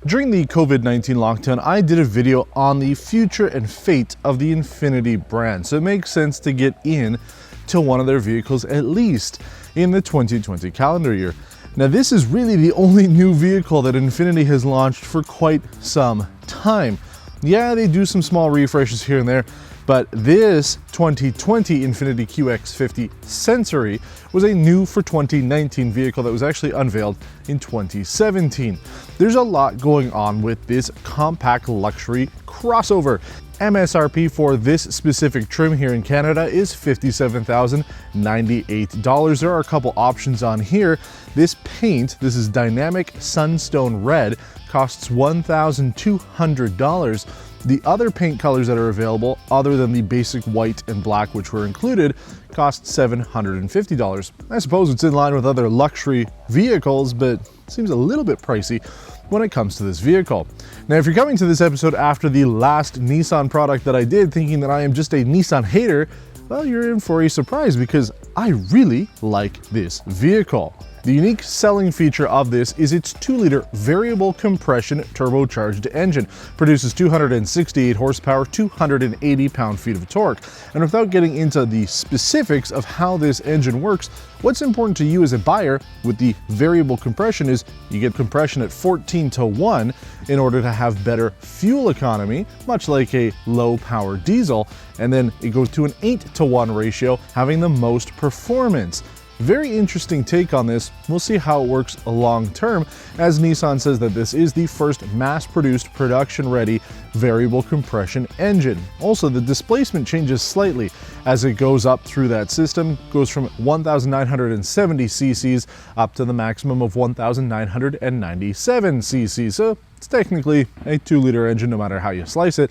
During the COVID-19 lockdown, I did a video on the future and fate of the Infiniti brand, so it makes sense to get in to one of their vehicles at least in the 2020 calendar year. Now, this is really the only new vehicle that Infiniti has launched for quite some time. Yeah, they do some small refreshes here and there, but this 2020 Infiniti QX50 Sensory was a new for 2019 vehicle that was actually unveiled in 2017. There's a lot going on with this compact luxury crossover. MSRP for this specific trim here in Canada is $57,098. There are a couple options on here. This paint, this is dynamic sunstone red, costs $1,200. The other paint colors that are available, other than the basic white and black which were included, cost $750. I suppose it's in line with other luxury vehicles, but seems a little bit pricey when it comes to this vehicle. Now, if you're coming to this episode after the last Nissan product that I did, thinking that I am just a Nissan hater, well, you're in for a surprise because I really like this vehicle. The unique selling feature of this is its 2-liter variable compression turbocharged engine. Produces 268 horsepower, 280 pound-feet of torque. And without getting into the specifics of how this engine works, what's important to you as a buyer with the variable compression is you get compression at 14:1 in order to have better fuel economy, much like a low-power diesel, and then it goes to an 8:1 ratio, having the most performance. Very interesting take on this. We'll see how it works long term, as Nissan says that this is the first mass-produced, production-ready variable compression engine. Also, the displacement changes slightly as it goes up through that system, goes from 1,970 cc's up to the maximum of 1,997 cc's. So it's technically a 2-liter engine no matter how you slice it,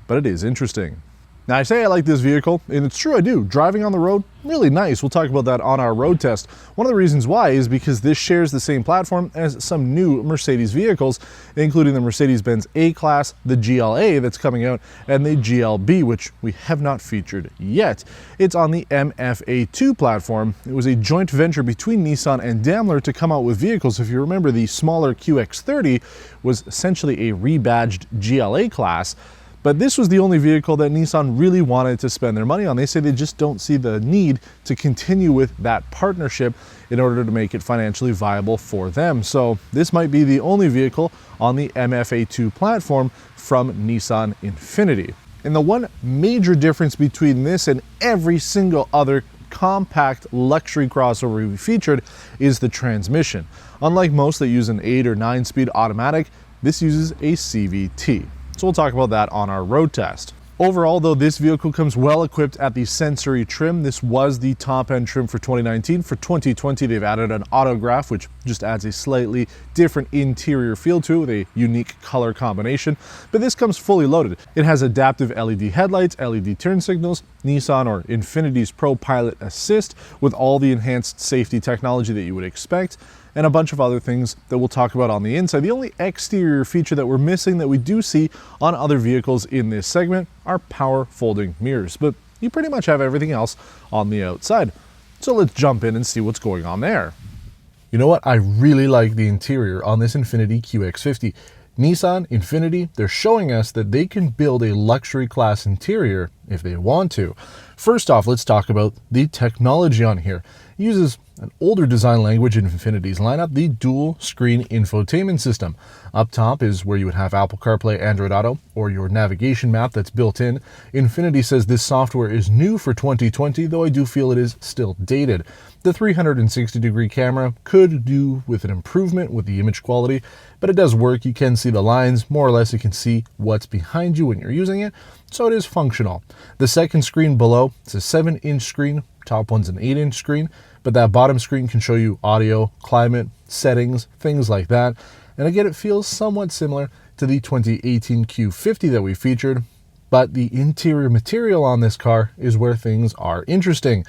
but it is interesting. Now, I say I like this vehicle, and it's true I do. Driving on the road, really nice. We'll talk about that on our road test. One of the reasons why is because this shares the same platform as some new Mercedes vehicles, including the Mercedes-Benz A Class, the GLA that's coming out, and the GLB, which we have not featured yet. It's on the MFA2 platform. It was a joint venture between Nissan and Daimler to come out with vehicles. If you remember, the smaller QX30 was essentially a rebadged GLA-Class. But this was the only vehicle that Nissan really wanted to spend their money on. They say they just don't see the need to continue with that partnership in order to make it financially viable for them. So this might be the only vehicle on the MFA2 platform from Nissan Infiniti. And the one major difference between this and every single other compact luxury crossover we featured is the transmission. Unlike most that use an 8 or 9-speed automatic, this uses a CVT. So we'll talk about that on our road test. Overall, though, this vehicle comes well equipped at the Sensory trim. This was the top-end trim for 2019. For 2020, they've added an autograph, which just adds a slightly different interior feel to it with a unique color combination. But this comes fully loaded. It has adaptive LED headlights, LED turn signals, Nissan or Infiniti's Pro Pilot Assist with all the enhanced safety technology that you would expect, and a bunch of other things that we'll talk about on the inside. The only exterior feature that we're missing that we do see on other vehicles in this segment are power folding mirrors, but you pretty much have everything else on the outside. So let's jump in and see what's going on there. You know what? I really like the interior on this Infiniti QX50. Nissan, Infiniti, they're showing us that they can build a luxury class interior if they want to. First off, let's talk about the technology on here. It uses an older design language in Infiniti's lineup, the dual screen infotainment system. Up top is where you would have Apple CarPlay, Android Auto, or your navigation map that's built in. Infiniti says this software is new for 2020, though I do feel it is still dated. The 360-degree camera could do with an improvement with the image quality, but it does work. You can see the lines. More or less, you can see what's behind you when you're using it, so it is functional. The second screen below, it's a 7-inch screen. Top one's an 8-inch screen, but that bottom screen can show you audio, climate, settings, things like that. And again, it feels somewhat similar to the 2018 Q50 that we featured, but the interior material on this car is where things are interesting.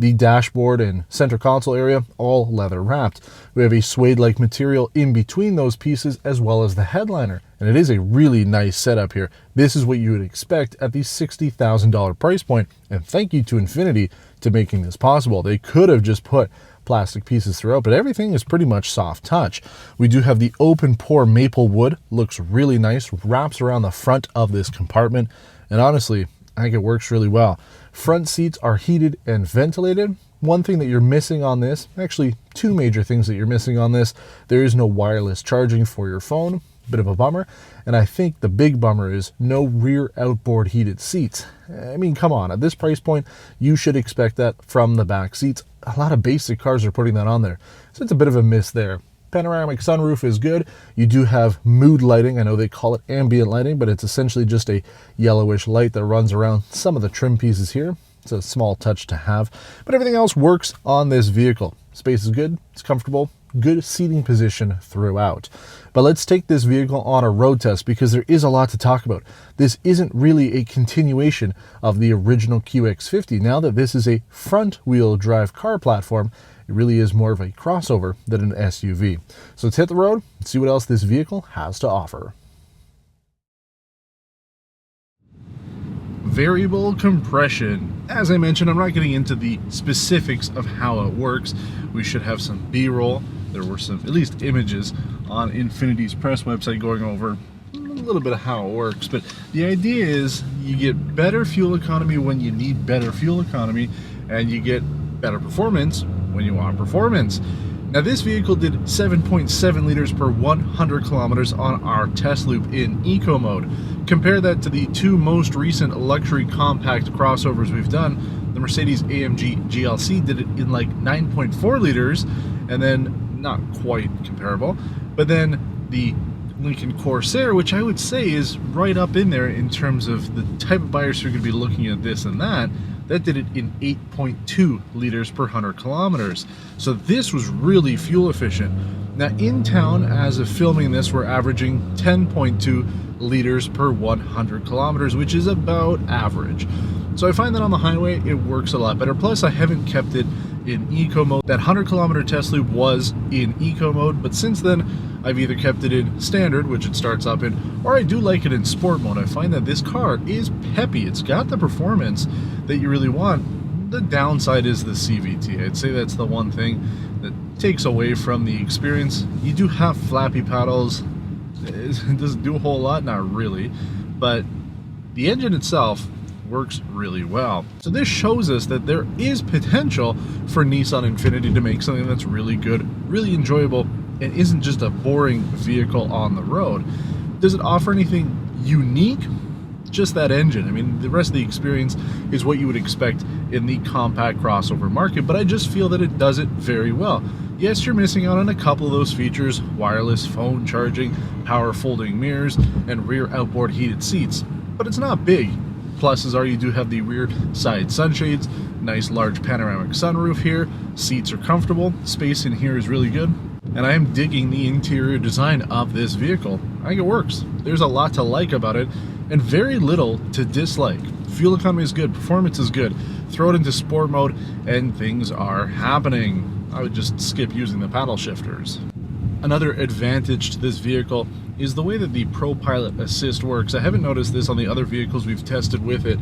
The dashboard and center console area, all leather wrapped. We have a suede-like material in between those pieces as well as the headliner. And it is a really nice setup here. This is what you would expect at the $60,000 price point. And thank you to Infiniti to making this possible. They could have just put plastic pieces throughout, but everything is pretty much soft touch. We do have the open pore maple wood, looks really nice, wraps around the front of this compartment, and honestly, I think it works really well. Front seats are heated and ventilated. One thing that you're missing on this, actually two major things that you're missing on this, there is no wireless charging for your phone, bit of a bummer. And I think the big bummer is no rear outboard heated seats. I mean, come on, at this price point, you should expect that from the back seats. A lot of basic cars are putting that on there, so it's a bit of a miss there. Panoramic sunroof is good. You do have mood lighting. I know they call it ambient lighting, but it's essentially just a yellowish light that runs around some of the trim pieces here. It's a small touch to have, but everything else works on this vehicle. Space is good, it's comfortable, good seating position throughout. But let's take this vehicle on a road test because there is a lot to talk about. This isn't really a continuation of the original QX50. Now that this is a front-wheel drive car platform, it really is more of a crossover than an SUV. So let's hit the road and see what else this vehicle has to offer. Variable compression. As I mentioned, I'm not getting into the specifics of how it works. We should have some B-roll. There were some, at least images, on Infiniti's press website going over a little bit of how it works. But the idea is you get better fuel economy when you need better fuel economy, and you get better performance when you want performance. Now this vehicle did 7.7 liters per 100 kilometers on our test loop in eco mode. Compare that to the two most recent luxury compact crossovers we've done. The Mercedes-AMG GLC did it in like 9.4 liters, and then not quite comparable, but then the Lincoln Corsair, which I would say is right up in there in terms of the type of buyers who are going to be looking at this and that did it in 8.2 liters per 100 kilometers. So this was really fuel efficient. Now in town, as of filming this, we're averaging 10.2 liters per 100 kilometers, which is about average. So I find that on the highway, it works a lot better. Plus, I haven't kept it in eco mode. That 100-kilometer test loop was in eco mode, but since then, I've either kept it in standard, which it starts up in, or I do like it in sport mode. I find that this car is peppy. It's got the performance that you really want. The downside is the CVT. I'd say that's the one thing that takes away from the experience. You do have flappy paddles. It doesn't do a whole lot, not really, but the engine itself works really well. So this shows us that there is potential for Nissan Infiniti to make something that's really good, really enjoyable, and isn't just a boring vehicle on the road. Does it offer anything unique? Just that engine. I mean, the rest of the experience is what you would expect in the compact crossover market, but I just feel that it does it very well. Yes, you're missing out on a couple of those features: wireless phone charging, power folding mirrors, and rear outboard heated seats, but it's not big. Pluses are you do have the rear side sunshades, nice large panoramic sunroof here, seats are comfortable, space in here is really good, and I am digging the interior design of this vehicle. I think it works. There's a lot to like about it, and very little to dislike. Fuel economy is good, performance is good. Throw it into sport mode, and things are happening. I would just skip using the paddle shifters. Another advantage to this vehicle is the way that the ProPilot Assist works. I haven't noticed this on the other vehicles we've tested with it,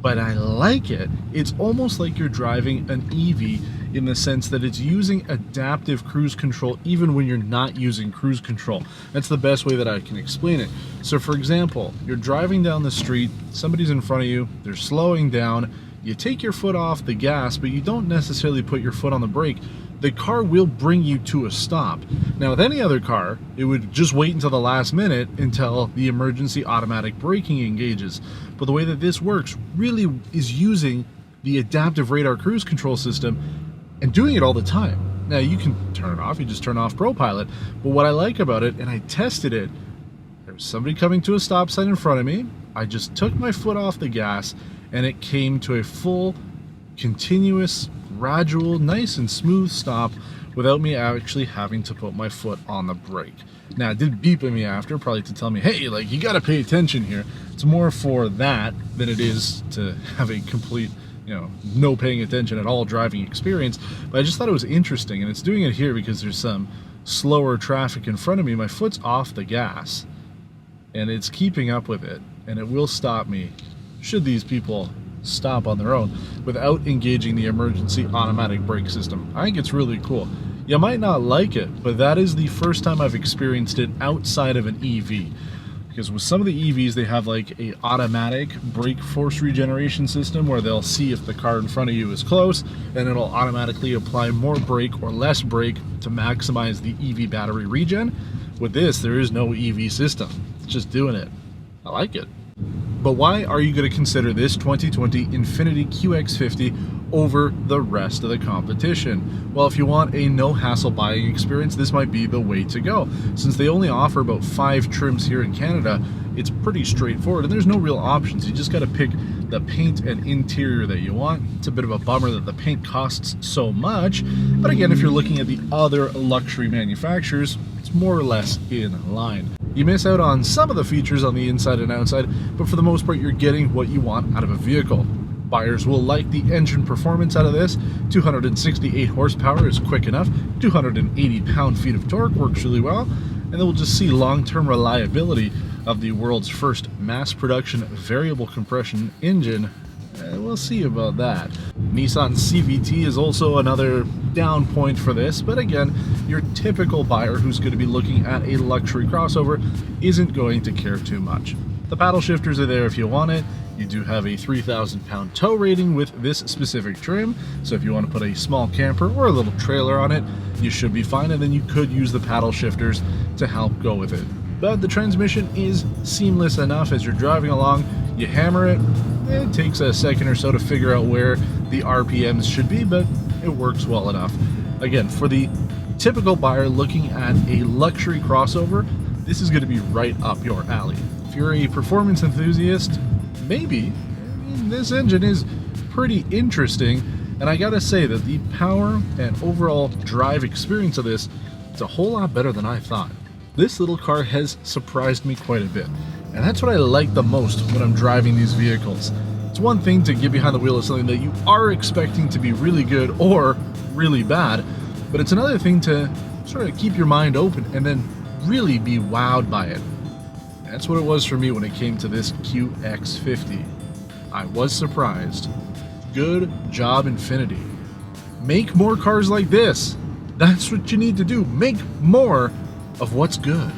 but I like it. It's almost like you're driving an EV in the sense that it's using adaptive cruise control even when you're not using cruise control. That's the best way that I can explain it. So for example, you're driving down the street, somebody's in front of you, they're slowing down, you take your foot off the gas, but you don't necessarily put your foot on the brake. The car will bring you to a stop. Now with any other car, it would just wait until the last minute until the emergency automatic braking engages. But the way that this works really is using the adaptive radar cruise control system and doing it all the time. Now you can turn it off, you just turn off ProPilot, but what I like about it, and I tested it, there was somebody coming to a stop sign in front of me, I just took my foot off the gas and it came to a full, continuous, gradual, nice and smooth stop without me actually having to put my foot on the brake. Now it did beep at me after, probably to tell me, hey, like, you gotta pay attention here. It's more for that than it is to have a complete, no paying attention at all driving experience. But I just thought it was interesting, and it's doing it here because there's some slower traffic in front of me. My foot's off the gas, and it's keeping up with it, and it will stop me should these people stop on their own without engaging the emergency automatic brake system. I think it's really cool. You might not like it, but that is the first time I've experienced it outside of an EV. Because with some of the EVs, they have like a automatic brake force regeneration system where they'll see if the car in front of you is close, and it'll automatically apply more brake or less brake to maximize the EV battery regen. With this, there is no EV system. It's just doing it. I like it. But why are you going to consider this 2020 Infiniti QX50 over the rest of the competition? Well, if you want a no-hassle buying experience, this might be the way to go. Since they only offer about 5 trims here in Canada, it's pretty straightforward, and there's no real options. You just got to pick the paint and interior that you want. It's a bit of a bummer that the paint costs so much, but again, if you're looking at the other luxury manufacturers, it's more or less in line. You miss out on some of the features on the inside and outside, but for the most part, you're getting what you want out of a vehicle. Buyers will like the engine performance out of this. 268 horsepower is quick enough. 280 pound-feet of torque works really well. And then we'll just see long-term reliability of the world's first mass-production variable compression engine. We'll see about that. Nissan's CVT is also another down point for this, but again, your typical buyer who's going to be looking at a luxury crossover isn't going to care too much. The paddle shifters are there if you want it. You do have a 3,000 pound tow rating with this specific trim, so if you want to put a small camper or a little trailer on it, you should be fine, and then you could use the paddle shifters to help go with it. But the transmission is seamless enough as you're driving along. You hammer it, it takes a second or so to figure out where the RPMs should be, but it works well enough. Again, for the typical buyer looking at a luxury crossover, this is going to be right up your alley. If you're a performance enthusiast, maybe. I mean, this engine is pretty interesting, and I gotta say that the power and overall drive experience of this is a whole lot better than I thought. This little car has surprised me quite a bit, and that's what I like the most when I'm driving these vehicles. It's one thing to get behind the wheel of something that you are expecting to be really good or really bad, but it's another thing to sort of keep your mind open and then really be wowed by it. That's what it was for me when it came to this QX50. I was surprised. Good job, Infiniti. Make more cars like this. That's what you need to do. Make more of what's good.